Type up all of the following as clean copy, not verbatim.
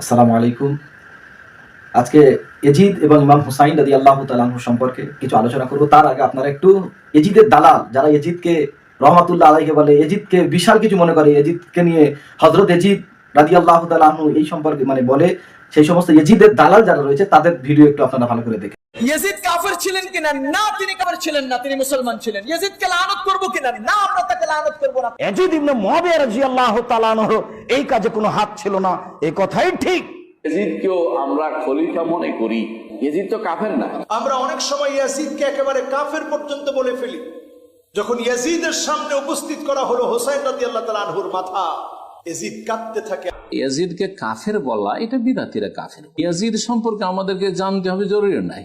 আসসালামু আলাইকুম। আজকে এজিদ এবং ইমাম হুসাইন রাদিয়াল্লাহু তাআলা আনহু সম্পর্কে কিছু আলোচনা করব। তার আগে আপনারা একটু এজিদের দালাল যারা এজিদকে রহমাতুল্লাহ আলাইহি বলে, এজিদকে বিশাল কিছু মনে করে, এজিদকে নিয়ে হযরত এজিদ রাদিয়াল্লাহু তাআলা আনহু এই সম্পর্কে বলে, সেই সমস্ত এজিদের দালাল যারা রয়েছে তাদের ভিডিও একটু আপনারা ভালো করে দেখেন। ইয়াজিদ কাফের ছিলেন কিনা? না, তিনি কাফের ছিলেন না, তিনি মুসলমান ছিলেন। ইয়াজিদকে লানত করব কিনা? না, আমরা তাকে লানত করব না। ইয়াজিদ ইবনে মুআবিয়া রাদিয়াল্লাহু তাআলা আনহু এই কাজে কোনো হাত ছিল না, এই কথাই ঠিক। ইয়াজিদকেও আমরা খলিফা মনে করি, ইয়াজিদ তো কাফের না। আমরা অনেক সময় ইয়াজিদকে একেবারে কাফের পর্যন্ত বলে ফেলি। যখন ইয়াজিদের সামনে উপস্থিত করা হলো হোসাইন রাদিয়াল্লাহু তাআলা আনহুর মাথা, ইয়াজিদ কাঁদতে থাকে। ইয়াজিদকে কাফের বলা, এটা বিদাতিরা কাফের। ইয়াজিদ সম্পর্কে আমাদেরকে জানতে হবে, জরুরি নাই।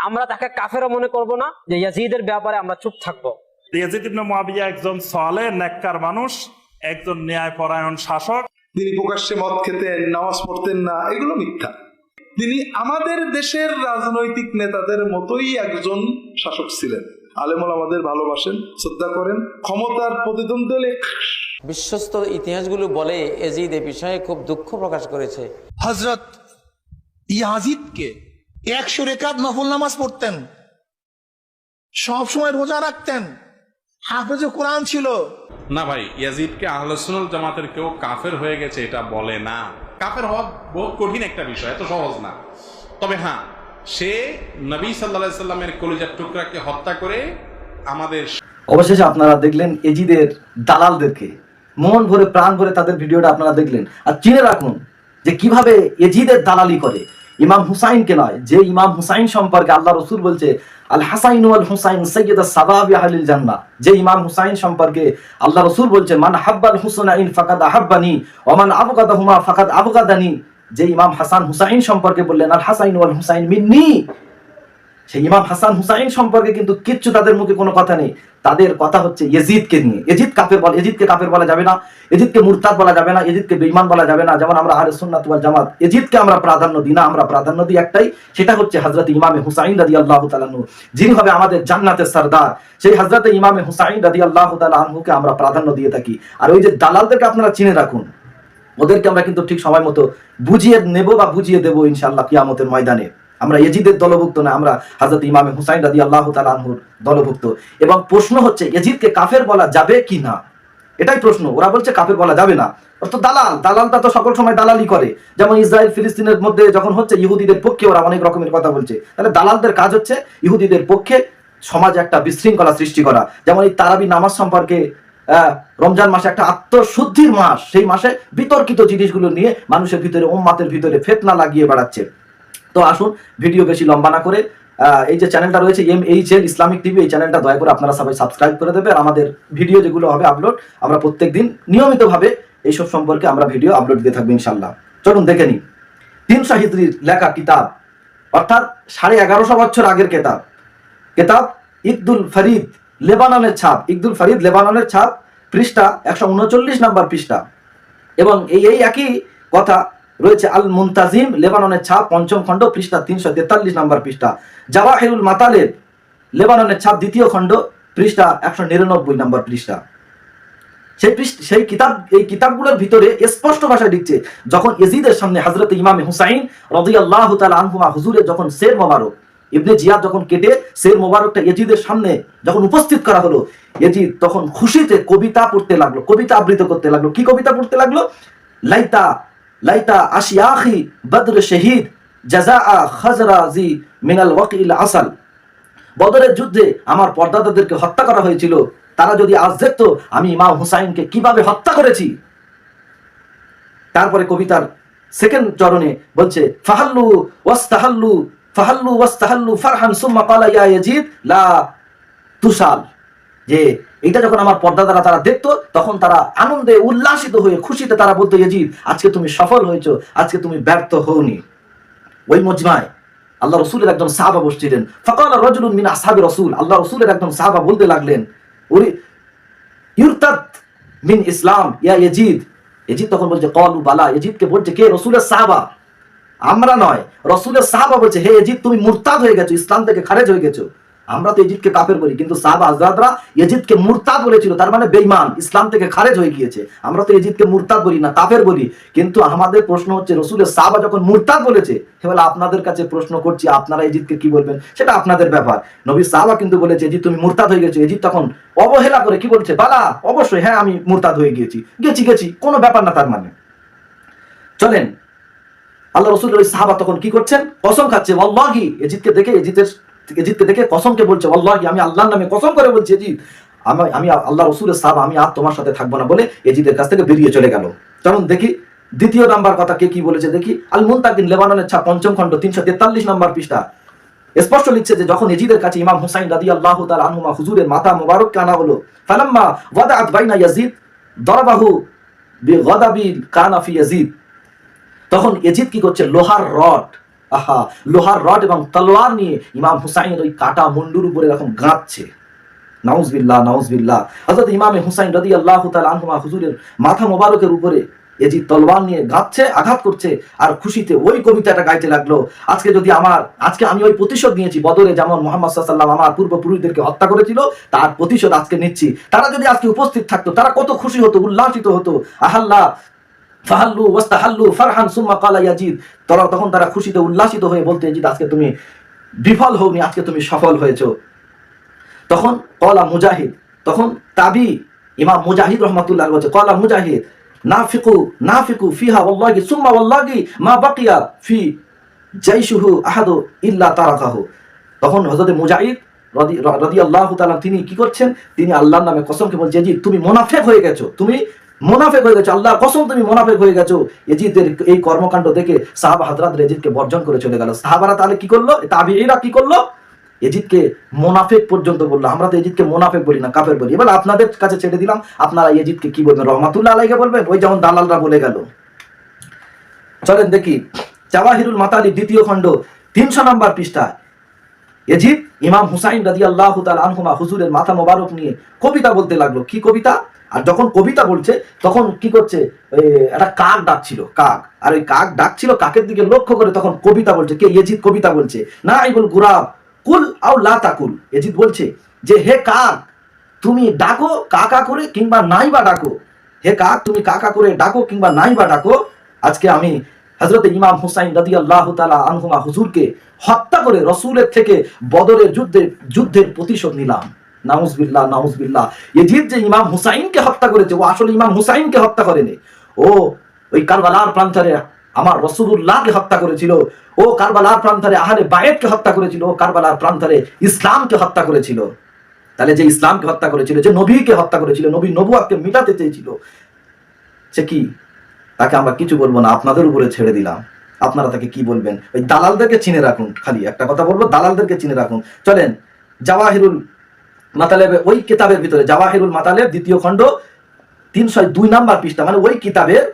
আমরা তাকে কাফেরও মনে করব না, যে ইয়াজিদের ব্যাপারে আমরা চুপ থাকবো। ইয়াজিদ ইবনে মুআবিয়া একজন সালেহ নেককার মানুষ, একজন ন্যায়পরায়ণ শাসক। তিনি প্রকাশ্যে মদ খেতেন, নামাজ পড়তেন না, এগুলো মিথ্যা। তিনি আমাদের দেশের রাজনৈতিক নেতাদের মতোই একজন শাসক ছিলেন। আলেমুল আমাদের ভালোবাসেন, শ্রদ্ধা করেন, ক্ষমতার প্রতিদ্বন্দ্বী হলে বিশ্বস্ত ইতিহাসগুলো বলে এজিদ এ বিষয়ে খুব দুঃখ প্রকাশ করেছে। হযরত ইয়াজিদকে 100 রাকাত নফল নামাজ পড়তেন, সব সময় রোজা রাখতেন, হাফেজে কোরআন ছিল। না ভাই, ইয়াজিদকে আহলে সুন্নাত জামাতের কেউ কাফের হয়ে গেছে এটা বলে না। কাফের হওয়া বহুত কঠিন একটা বিষয়, এত সহজ না। তবে হ্যাঁ, সে নবী সাল্লাল্লাহু আলাইহি সাল্লামের কলিজার টুকরাকে হত্যা করে আমাদের। অবশেষে আপনারা দেখলেন এজিদের দালালদেরকে, মন ভরে প্রাণ ভরে তাদের ভিডিওটা আপনারা দেখলেন। আর চিনে রাখুন যে কিভাবে এজিদের দালালি করে। ইমাম হুসাইনকে নয়, যে ইমাম হুসাইন সম্পর্কে আল্লাহ রসুল বলছে আল হাসাইন ওয়াল হুসাইন সাইয়্যিদুস সাবাবি আহলিল জান্নাহ, যে ইমাম হুসাইন সম্পর্কে আল্লাহ রসুল বলছে মান হাব্বাল হুসাইন ফাকাদ আহাব্বানি ওয়া মান আবগাদাহুমা ফাকাদ আবগাদানি, যে ইমাম হাসান হুসাইন সম্পর্কে বললেন আল হাসাইন ওয়াল হুসাইন মিন্নি, সেই ইমাম হাসান হুসাইন সম্পর্কে কিন্তু কিচ্ছু তাদের মুখে কোনো কথা নেই। তাদের কথা হচ্ছে এজিদকে নিয়ে। এজিদ কাফের বলে, এজিদকে কাফের বলা যাবে না, এজিদকে মুরতাদ বলা যাবে না, এজিদকে বেঈমান বলা যাবে না। যেমন আমরা আহলে সুন্নাত ওয়াল জামাত এজিদকে আমরা প্রাধান্য দিই না, আমরা প্রাধান্য দিই একটাই, সেটা হচ্ছে হযরত ইমামে হুসাইন রাদিয়াল্লাহু তাআলা আনহু, যিনি হবে আমাদের জান্নাতের সরদার। সেই হযরত ইমামে হুসাইন রাদিয়াল্লাহু তাআলা আনহুকে আমরা প্রাধান্য দিয়ে থাকি। আর ওই যে দালালদেরকে আপনারা চিনে রাখুন, ওদেরকে আমরা কিন্তু ঠিক সময় মতো বুঝিয়ে নেব বা বুঝিয়ে দেবো ইনশাআল্লাহ কিয়ামতের ময়দানে। আমরা এজিদের দলভুক্ত না, আমরা হযরত ইমামে হুসাইন রাদিয়াল্লাহু তাআলা আনহুর দলভুক্ত। এবং প্রশ্ন হচ্ছে এজিদকে কাফের বলা যাবে কি না, এটাই প্রশ্ন। ওরা বলছে কাফের বলা যাবে না, ওরা তো দালাল, দালালটা তো সকল সময় দালালি করে। যেমন ইসরায়েল ফিলিস্তিনের মধ্যে যখন হচ্ছে ইহুদিদের পক্ষে ওরা অনেক রকমের কথা বলছে, তাহলে দালালদের কাজ হচ্ছে ইহুদিদের পক্ষে সমাজে একটা বিশৃঙ্খলা সৃষ্টি করা। যেমন এই তারাবি নামাজ সম্পর্কে, রমজান মাসে একটা আত্মশুদ্ধির মাস, সেই মাসে বিতর্কিত জিনিসগুলো নিয়ে মানুষের ভিতরে, উম্মাতের ভিতরে ফিতনা লাগিয়ে বেড়াচ্ছে। তো আসুন ভিডিও বেশি লম্বা না করে, এই যে চ্যানেলটা রয়েছে MHL ইসলামিক টিভি, এই চ্যানেলটা দয়া করে আপনারা সবাই সাবস্ক্রাইব করে দেবে। আর আমাদের ভিডিও যেগুলো হবে আপলোড, আমরা প্রত্যেকদিন নিয়মিতভাবে এইসব সম্পর্কে আমরা ভিডিও আপলোড দিয়ে থাকবো ইনশাল্লাহ। চলুন দেখে নিই। 300 হিজরির লেখা কিতাব, অর্থাৎ 1150 বছর আগের কেতাব ইকদুল ফরিদ লেবাননের ছাপ, ইকদুল ফরিদ লেবাননের ছাপ, পৃষ্ঠা 139 নম্বর পৃষ্ঠা। এবং এই একই কথা রয়েছে আল মুনতাজিম লেবাননের ছাপ, 5ম খণ্ড, পৃষ্ঠা 343 নম্বর পৃষ্ঠা। জাওয়াহিরুল মাতালেব লেবাননের ছাপ, 2য় খণ্ড, পৃষ্ঠা 199 নম্বর পৃষ্ঠা। সেই কিতাব, এই কিতাবগুলোর ভিতরে স্পষ্ট ভাষায় লিখছে, যখন এজিদের সামনে হযরত ইমামে হুসাইন রাদিয়াল্লাহু তাআলা আনহুমা হুজুরের যখন শের মোবারক ইবনে জিয়াদ যখন কেটে শের মোবারকটা এজিদের সামনে যখন উপস্থিত করা হলো, এজিদ তখন খুশিতে কবিতা পড়তে লাগলো, কবিতা আবৃত্তি করতে লাগলো। কি কবিতা পড়তে লাগলো? লাইতা লাইতা আশিয়াখি বদর শহীদ জাযাআ খাজরাজি মিনাল ওয়াকিল আসাল, বদরের যুদ্ধে আমার পর্দাদাদেরকে হত্যা করা হয়েছিল, তারা যদি আজ দেখতো আমি ইমাম হুসাইনকে কিভাবে হত্যা করেছি। তারপরে কবিতার সেকেন্ড চরণে বলছে ফাহাল্লু ওয়াস্তাহাল্লু ফারহান সুম্মা ক্বালা ইয়া ইয়াজিদ লা তুসাল, যে এটা যখন আমার পর্দাদারা তারা দেখতো, তখন তারা আনন্দে উল্লাসিত হয়ে খুশিতে তারা বলতো, ইয়াজিদ আজকে তুমি সফল হয়েছো, আজকে তুমি ব্যর্থ হওনি। ওই মজমায় আল্লাহ রসুলের একজন সাহাবা বসছিলেন। ফাকালা রাজুলুন মিন আসহাবি রাসূল, আল্লাহ রসুলের একজন সাহাবা বলতে লাগলেন, ওরে ইরতাদ মিন ইসলাম ইয়া ইয়াজিদ। ইয়াজিদ তখন বলছে ক্বালু বালা, ইয়াজিদকে বলছে কে? রসুলের সাহাবা, আমরা নয়, রসুলের সাহাবা বলছে হে ইয়াজিদ তুমি মুরতাদ হয়ে গেছো, ইসলাম থেকে খারেজ হয়ে গেছো। আমরা তো এজিদকে কাফের বলি, কিন্তু সাহাবা হযরতরা এজিদকে মুরতাদ বলেছিল, তার মানে বেঈমান, ইসলাম থেকে খারেজ হয়ে গিয়েছে। আমরা তো এজিদকে মুরতাদ বলি না, কাফের বলি। কিন্তু আমাদের প্রশ্ন হচ্ছে, রাসূলের সাহাবা যখন মুরতাদ বলেছে, এবার আপনাদের কাছে প্রশ্ন করছি, আপনারা এজিদকে কি বলবেন সেটা আপনাদের ব্যাপার। নবী সাহাবা কিন্তু বলেছে এজিদ তুমি মুরতাদ হয়ে গেছো। এজিদ তখন অবহেলা করে কি বলছে, বালা অবশ্যই হ্যাঁ আমি মুরতাদ হয়ে গেছি, কোনো ব্যাপার না। তার মানে চলেন, আল্লাহ রাসূল ওই সাহাবা তখন কি করছেন, কসম খাচ্ছে, ওয়াল্লাহি, এজিদকে দেখে কসমকে বলছে, ওয়াল্লাহি আমি আল্লাহর নামে কসম করে বলছি এজিদ, আমি আল্লাহ রাসূলের সাহাবা, আমি আর তোমার সাথে থাকবো না বলে এজিদের কাছ থেকে বেরিয়ে চলে গেল। চলুন দেখি দ্বিতীয় নাম্বার কথা কে কি বলেছে দেখি। আল মুনতাকিন লেবাননের ৫ম খণ্ড ৩৪৩ নম্বর পৃষ্ঠা স্পষ্ট লিখছে যে যখন এজিদের কাছে ইমাম হুসাইন রাদিয়াল্লাহু তাআলা আনহুমা হুজুরের মাথা মোবারককে আনা হলো, ফালাম্মা ওয়াদাআত বাইনা ইয়াজিদ দরাবাহু বিগাদাবিল কানা ফি ইয়াজিদ, তখন এজিদ কি করছে, লোহার রড এবং তলোয়ার নিয়ে ইমাম হুসাইনের ওই কাটা মুন্ডুর উপরে এরকম গাঁথছে। নাউজুবিল্লাহ নাউজুবিল্লাহ। হযরত ইমাম হুসাইন রাদিয়াল্লাহু তাআলা আনহুমা হুজুরের মাথা মোবারকের উপরে এজিদ তলোয়ার নিয়ে গাঁথছে, আঘাত করছে, আর খুশিতে ওই কবিতাটা গাইতে লাগলো। আজকে আমি ওই প্রতিশোধ নিয়েছি, বদরে যেমন মুহাম্মদ সাল্লাল্লাহু আলাইহি ওয়াসাল্লাম আমার পূর্বপুরুষদেরকে হত্যা করেছিল, তার প্রতিশোধ আজকে নিচ্ছি। তারা যদি আজকে উপস্থিত থাকতো, তারা কত খুশি হতো, উল্লাসিত হতো। আহাল্লাহ ফাহাল্লু ওয়াস্তাহাল্লু ফারহান সুম্মা ক্বালা ইয়াজিদ, তখন তারা খুশিতে উল্লাসিত হয়ে বলতে, ইয়াজিদ আজকে তুমি বিফল হওনি, আজকে তুমি সফল হয়েছো। তখন ক্বালা মুজাহিদ, তখন তাবি ইমাম মুজাহিদ রাহমাতুল্লাহ আলাইহি বলছে, ক্বালা মুজাহিদ নাফিকু ফিহা ওয়াল্লাহি সুম্মা ওয়াল্লাহি মা বাকিয়া ফি জাইশুহু আহাদু ইল্লা তারাকাহু। তখন হযরত মুজাহিদ রাদিয়াল্লাহু তাআলা তিনি কি করছেন, তিনি আল্লাহর নামে কসমকে বলছেন, ইয়াজিদ তুমি মুনাফিক হয়ে গেছো, আল্লাহর কসম তুমি মুনাফিক হয়ে গেছো। এজিদের এই কর্মকাণ্ড দেখে সাহাবা হযরত এজিদকে বর্জন করে চলে গেল। সাহাবারা তাহলে কি করলো, তাবিঈরা কি করলো, এজিদকে মুনাফিক পর্যন্ত বললো। আমরা তো এজিদকে মুনাফিক বলি না, কাফের বলি। এবার আপনাদের কাছে ছেড়ে দিলাম, আপনারা এজিদকে কি বলবেন, রহমাতুল্লাহ আলাইহি বলবেন, ওই যেমন দালালরা বলে গেল। চলেন দেখি জাওয়াহিরুল মাতালিব 2য় খণ্ড 300 নম্বর পৃষ্ঠা। এজিদ ইমাম হুসাইন রাদিয়াল্লাহু তাআলা আনহুমা হুজুরের মাথা মোবারক নিয়ে কবিতা বলতে লাগলো। কি কবিতা? আর যখন কবিতা বলছে তখন কি করছে, একটা কাক ডাকছিল, আর ওই কাক ডাকছিল, কাকের দিকে লক্ষ্য করে তখন কবিতা বলছে। কে? এজিদ কবিতা বলছে। না আইবুল গুরাব কুল আও লা তাকুল। এজিদ বলছে যে হে কাক তুমি ডাকো কাকা করে কিংবা নাই বা ডাকো, হে কাক তুমি কাকা করে ডাকো কিংবা নাই বা ডাকো। আজকে আমি হযরত ইমাম হুসাইন রাদিয়াল্লাহু তাআলা আনহুমা হুজুরকে হত্যা করে রাসূলের থেকে বদরের যুদ্ধের প্রতিশোধ নিলাম। নাউজুবিল্লাহ নাউজুবিল্লাহ। এজিদ যে ইমাম হুসাইনকে হত্যা করেছে, ও আসলে ইমাম হুসাইনকে হত্যা করেনি, ও ওই কারবালার প্রান্তরে আমার রাসূলুল্লাহকে হত্যা করেছিল, ও কারবালার প্রান্তরে আহলে বাইতকে হত্যা করেছিল, ও কারবালার প্রান্তরে ইসলামকে হত্যা করেছিল। তাহলে যে ইসলামকে হত্যা করেছিল, যে নবীকে হত্যা করেছিল, নবীর নবুয়াতকে মিটাতে চেয়েছিল, সে কি? তাকে আমরা কিছু বলবো না, আপনাদের উপরে ছেড়ে দিলাম। আপনারা তাকে কি বলবেন? ওই দালালদেরকে চিনে রাখুন। খালি একটা কথা বলবো, দালালদেরকে চিনে রাখুন। চলেন জাওয়াহিরুল মাতালেব, ওই কিতাবের ভিতরে জাওয়াহিরুল মাতালেব 2য় খণ্ড 302 নম্বর পৃষ্ঠা, মানে ওই কিতাবের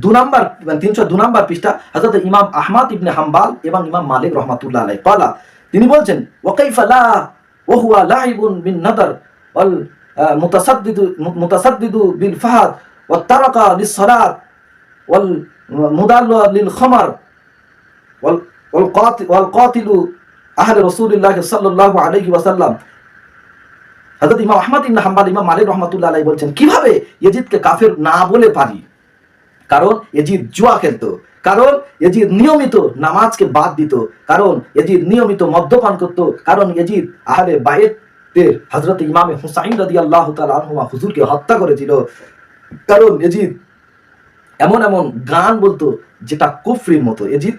302 নম্বর পৃষ্ঠা, হযরত ইমাম আহমদ ইবনে হাম্বাল এবং ইমাম মালিক রাহমাতুল্লাহ আলাইহি ক্বালা, তিনি বলছেন ওয়া কাইফা লা ওয়া হুয়া লাইবুন বিন নাদার ওয়াল মুতাসাদ্দিদু বিল ফাহাদ ওয়া তারাকা লিস সালাত ওয়াল মুদাল্লু লিল খামার ওয়াল কাতিলু আহলে রাসূলুল্লাহ সাল্লাল্লাহু আলাইহি ওয়াসাল্লাম। হযরত ইমাম আহমদ ইবনে হাম্বাল, ইমাম মালিক রাহমাতুল্লাহ আলাইহি বলছেন কিভাবে এজিদকে কাফের না বলে পারি? কারণ এজিদ জুয়া খেলতো, কারণ এজিদ নিয়মিত নামাজকে বাদ দিত, কারণ এজিদ নিয়মিত মদ্যপান করত, কারণ এজিদ আহলে বাইতের হযরত ইমাম হুসাইন রাদিয়াল্লাহু তাআলা আনহুমা হুজুরকে হত্যা করেছিল, কারণ এজিদ এমন এমন গান বলতো যেটা কুফরির মতো, এজিদ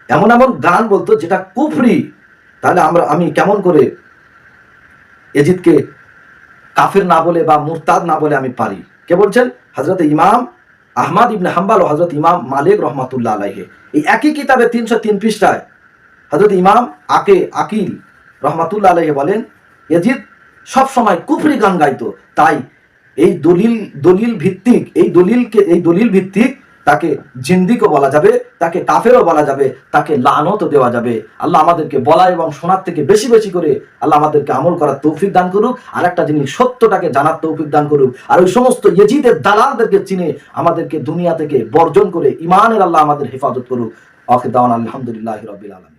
এমন এমন গান বলতো যেটা কুফরি। তাহলে আমি কেমন করে এজিদকে কাফের না বলে বা মুরতাদ না বলে আমি পারি? কে বলছেন? হযরত ইমাম আহমদ ইবনে হাম্বাল ও হযরত ইমাম মালিক রাহমাতুল্লাহ আলাইহি। এই একই কিতাবে 303 পৃষ্ঠায় হযরত ইমাম আকিল রাহমাতুল্লাহ আলাইহি বলেন এজিদ সব সময় কুফরি গান গাইতো। তাই এই দলিল ভিত্তিক তাকে জিন্দিকও বলা যাবে, তাকে কাফেরও বলা যাবে, তাকে লানতও দেওয়া যাবে। আল্লাহ আমাদেরকে বলা এবং শোনার থেকে বেশি বেশি করে আল্লাহ আমাদেরকে আমল করার তৌফিক দান করুক। আর একটা জিনিস, সত্যটাকে জানার তৌফিক দান করুক। আর ওই সমস্ত ইয়েজিদের দালালদেরকে চিনে আমাদেরকে দুনিয়া থেকে বর্জন করে ইমানের আল্লাহ আমাদের হেফাজত করুক। আখির দাওয়ানা আলহামদুলিল্লাহি রাব্বিল আলামিন।